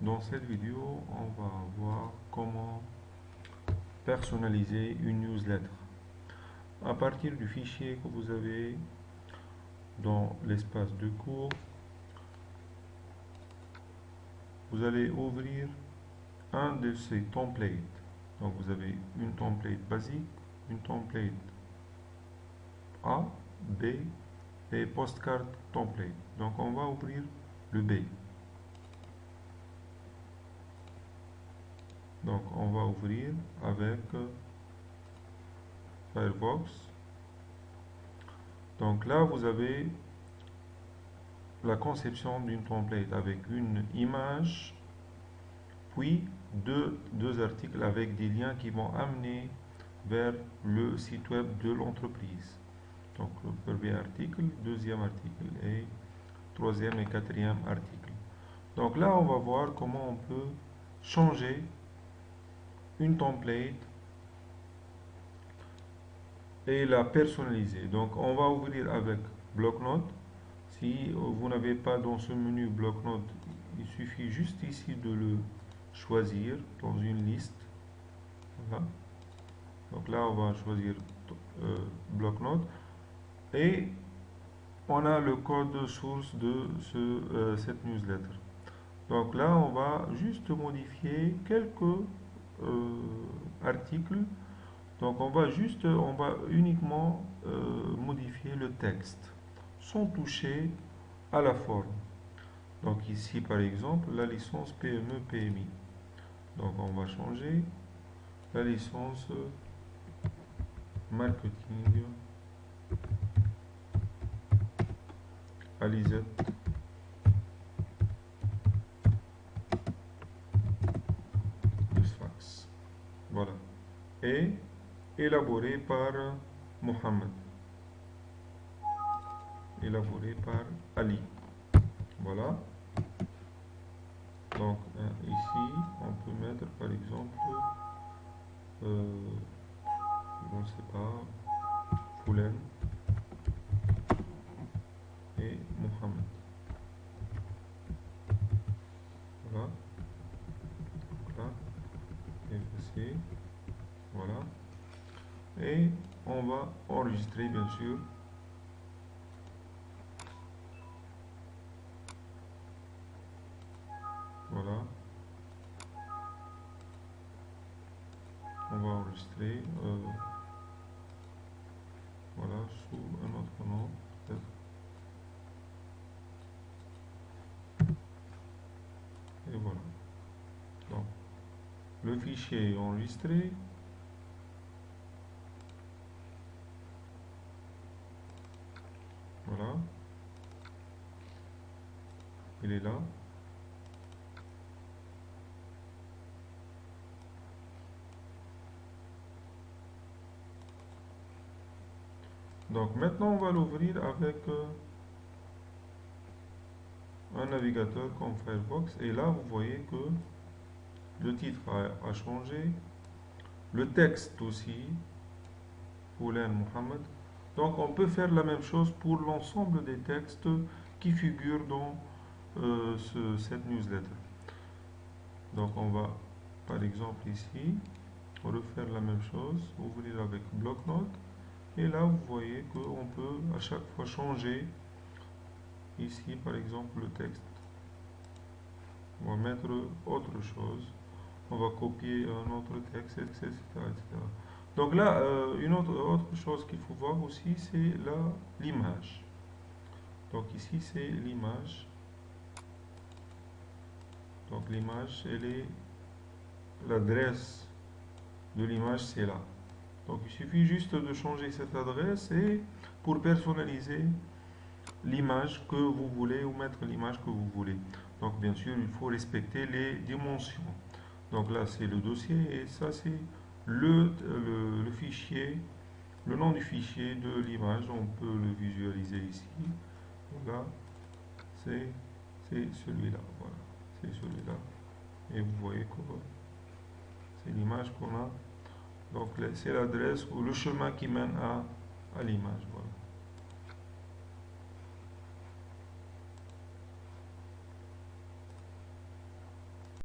Dans cette vidéo, on va voir comment personnaliser une newsletter. À partir du fichier que vous avez dans l'espace de cours, vous allez ouvrir un de ces templates. Donc vous avez une template basique, une template A, B et postcard template. Donc on va ouvrir le B. Donc on va ouvrir avec Firefox. Donc là vous avez la conception d'une template avec une image, puis deux articles avec des liens qui vont amener vers le site web de l'entreprise. Donc le premier article, deuxième article et troisième et quatrième article. Donc là on va voir comment on peut changer une template et la personnaliser. Donc on va ouvrir avec bloc-notes. Si vous n'avez pas dans ce menu bloc-notes, il suffit juste ici de le choisir dans une liste. Voilà. Donc là on va choisir bloc-notes et on a le code source de cette newsletter. Donc là on va juste modifier quelques articles. Donc on va uniquement modifier le texte sans toucher à la forme. Donc ici par exemple la licence PME PMI. Donc on va changer la licence marketing à Lisette de Sfax. Voilà. Et élaboré par Mohamed. Élaboré par Ali. Voilà. Donc ici, on peut mettre par exemple, je ne sais pas, Foulen et Mohamed. Voilà. Donc là, effacer. Voilà. Et on va enregistrer bien sûr. Voilà. On va enregistrer. Voilà, sous un autre nom, peut-être. Et voilà. Donc, le fichier est enregistré. Voilà. Il est là. Donc maintenant on va l'ouvrir avec un navigateur comme Firefox et là vous voyez que le titre a changé, le texte aussi, Foulen Mohamed. Donc on peut faire la même chose pour l'ensemble des textes qui figurent dans cette newsletter. Donc on va par exemple ici refaire la même chose, ouvrir avec bloc-notes et là vous voyez qu'on peut à chaque fois changer ici par exemple le texte. On va mettre autre chose. On va copier un autre texte, etc. etc. Donc là, une autre chose qu'il faut voir aussi, c'est l'image. Donc ici, c'est l'image. Donc l'image, l'adresse de l'image, c'est là. Donc il suffit juste de changer cette adresse et pour personnaliser l'image que vous voulez ou mettre l'image que vous voulez. Donc bien sûr, il faut respecter les dimensions. Donc là, c'est le dossier et ça, c'est le fichier, le nom du fichier de l'image. On peut le visualiser ici. Voilà, c'est celui-là. Voilà, c'est celui-là. Et vous voyez que c'est l'image qu'on a. Donc c'est l'adresse ou le chemin qui mène à l'image. Voilà.